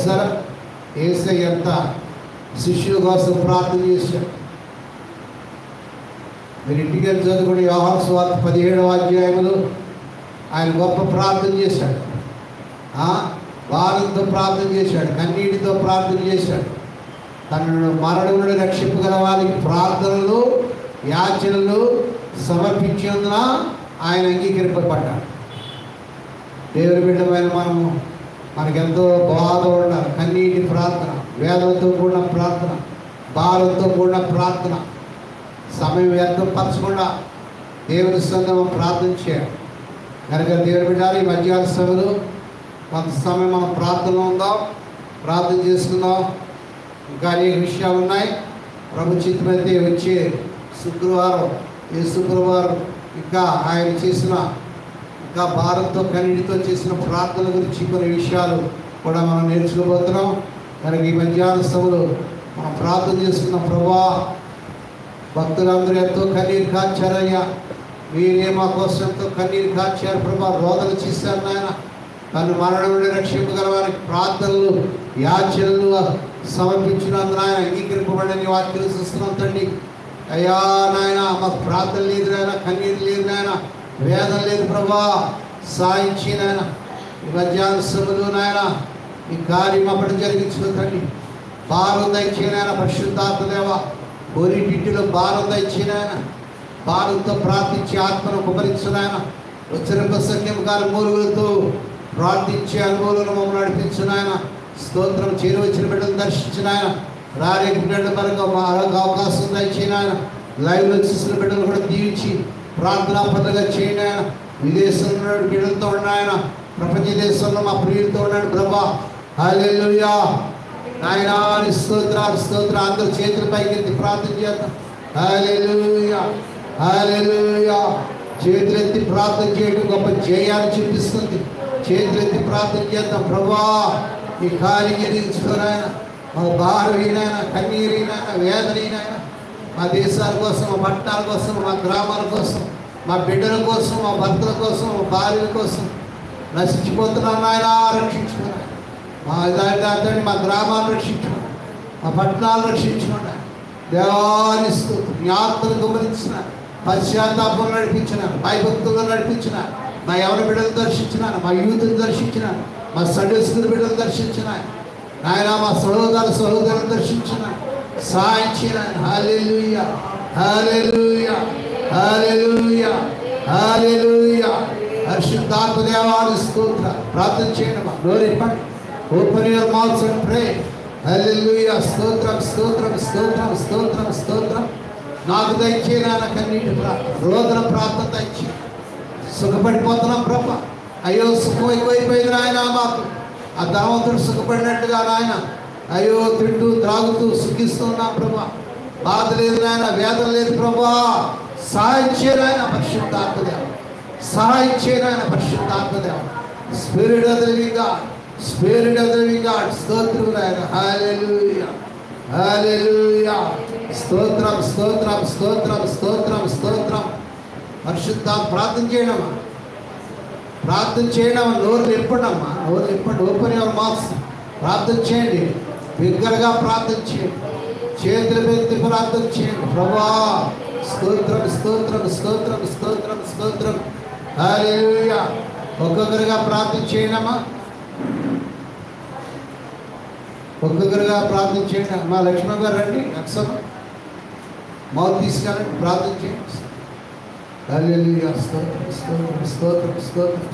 చూసారా యేసయ్య ఎంత శిష్యుల కోసం ప్రార్థన చేశాడు. మీరు ఇంటికి వెళ్ళి చదువుకుని యోహాను సువార్త 17వ అధ్యాయంలో ఆయన గొప్ప ప్రార్థన చేశాడు. భారంతో ప్రార్థన చేశాడు, కన్నీటితో ప్రార్థన చేశాడు. తనను మరణం నుండి రక్షింపగల వారికి ప్రార్థనలు యాచనలు సమర్పించేందున ఆయన అంగీకరింపబడ్డాడు. దేవుని బిడ్డమైన మనకెంతో బాధ ఉండాలి. కన్నీటి ప్రార్థన, వేదనతో కూడిన ప్రార్థన, భారంతో కూడిన ప్రార్థన, సమయం వ్యర్థం పరచకుండా దేవుని సన్నిధిలో ప్రార్థన చేయాలి. కనుక దేవుని బిడ్డలు ఈ మధ్యాహ్న సమయంలో కొంత సమయం మనం ప్రార్థనలో ఉందాం, ప్రార్థన చేసుకుందాం. ఇంకా అనేక విషయాలు ఉన్నాయి. ప్రభు చిత్తమైతే వచ్చే శుక్రవారం ఇంకా ఆయన చేసిన ఇంకా భారంతో కన్నీటితో చేసిన ప్రార్థన గురించి కొన్ని విషయాలు కూడా మనం నేర్చుకోబోతున్నాం. కనుక ఈ మధ్యాహ్న సమయంలో మనం ప్రార్థన చేసుకున్నాం. ప్రభా, భక్తులందరూ ఎంతో కన్నీరు కార్చారయ్యా, మీరే మా కోసం ఎంతో కన్నీరు కార్చారు ప్రభా. రోదన చేశారు నాయన. తను మరణం నుండి రక్షింపగల వారికి ప్రార్థనలు యాచనలు సమర్పించినందున ఆయన అంగీకరింపబడని వాక్యం చూస్తున్నాం తండ్రి. అయ్యా నాయన, మాకు ప్రార్థన లేదు నాయన, కన్నీరు లేదు నాయన, వేదన లేదు ప్రభా. సాయించి నాయన ఈ మధ్యాహ్న సమయంలో నాయన ఈ కార్యం అప్పటి జరిగించిన తండ్రి. భారం దయచేయనాయన, పరిశుద్ధాత్మదేవ గోరిటిలో భారం దయచేయనాయన. భారంతో ప్రార్థించి ఆత్మను కుమరించునాయన. వచ్చిన సత్యం కాల మూలుగులతో ప్రార్థించే అనుభవాలను మమ్మల్ని నడిపించునాయన. స్తోత్రం. చేరువచ్చిన బిడ్డలు దర్శించినాయన. రారేపు బిడ్డల వరకు అవకాశం దయచేయనాయన. లైవ్లో చూసిన బిడ్డలు కూడా దీవించి ప్రార్థనా పనులుగా చేయనాయన. విదేశంలో బిడ్డలతో ఉన్నాయన, ప్రపంచ దేశంలో మా ప్రియులతో ఉన్నాడు ప్రభా. హల్లెలూయా నాయనా, స్తోత్రాలు స్తోత్రాలు. అందరూ చేతుల పైకి ప్రార్థన చేద్దాం. హల్లెలూయా హల్లెలూయా. చేతులెత్తి ప్రార్థన చేయడం గొప్ప జయాన్ని చూపిస్తుంది. చేతులెత్తి ప్రార్థన చేద్దాం. ప్రభా, ఈ కార్యం జరిగించుకోనాయన. మా భారమైనా కన్నీరైనా వేదనైనా మా దేశాల కోసం, మా పట్టణాల కోసం, మా గ్రామాల కోసం, మా బిడ్డల కోసం, మా భర్తల కోసం, మా భార్యల కోసం నశించిపోతున్నాం నాయన. రక్షించుకున్నాను మా దాన్ని, మా గ్రామాలు రక్షించుకున్నాను, మా పట్టణాలు రక్షించుకున్నాను. దేవాన్ని జ్ఞాపకం గమనించిన, పశ్చాత్తాపం నడిపించినాను, భయభక్తులను నడిపించినాను. మా యవన బిడ్డలు దర్శించినాను, మా యూత్ని దర్శించినాను, మా సండే స్కూల్ బిడ్డలు దర్శించినాను నాయన. మా సహోదరులను దర్శించినాను, సాయం చేయనాను. హల్లెలూయా హల్లెలూయా హల్లెలూయా హల్లెలూయా. పరిశుద్ధాత్మ దేవాన్ని స్తోత్ర. ప్రార్థన చేయడమా, glorify. Open your mouths and pray. Hallelujah. స్తోత్రం స్తోత్రం స్తోత్రం స్తోత్రం స్తోత్రం. నాకు దయచేయనా కన్నీటి రోదన ప్రార్థన దయచే. సుఖపడిపోతున్నాం ప్రభా. అయ్యో సుఖం ఎక్కువైపోయింది నాయన మాకు. ఆ ధనవంతుడు సుఖపడినట్టుగా నాయన, అయ్యో తింటూ త్రాగుతూ సుఖిస్తున్నాం ప్రభా. బాధ లేదు నాయన, వేదన లేదు ప్రభా. సహాయం చేయనాయన పరిశుద్ధాత్మదేవ, సహాయం చేయనాయన పరిశుద్ధాత్మదేవ. Spirit of the living God, spirit of the living God. స్తోత్రం నాయన. హల్లెలూయా హల్లెలూయా. స్తోత్రం స్తోత్రం స్తోత్రం స్తోత్రం స్తోత్రం. పరిశుద్ధాత్మ ప్రార్థన చేయడమా, ప్రార్థన చేయడం. నోరు నింపడమ్మా, నోరు నింపండి. Open your mouths. ప్రార్థన చేయండి, బిగ్గరగా ప్రార్థన చేయండి, చేతుల పెట్టి ప్రార్థన చేయండి. ప్రభా, స్తోత్రం స్తోత్రం స్తోత్రం స్తోత్రం స్తోత్రం. హల్లెలూయా. ఒక్కొక్కరుగా ప్రార్థన చేయడమ్మా, ఒక్కొక్కరుగా ప్రార్థన చేయండి. మా లక్ష్మణ్ గారు రండి, అక్షమ మౌత్ తీసుకెళ్ళండి, ప్రార్థన చేయండి. హల్లెలూయా. స్తోత్రం స్తోత్రం స్తోత్రం స్తోత్రం.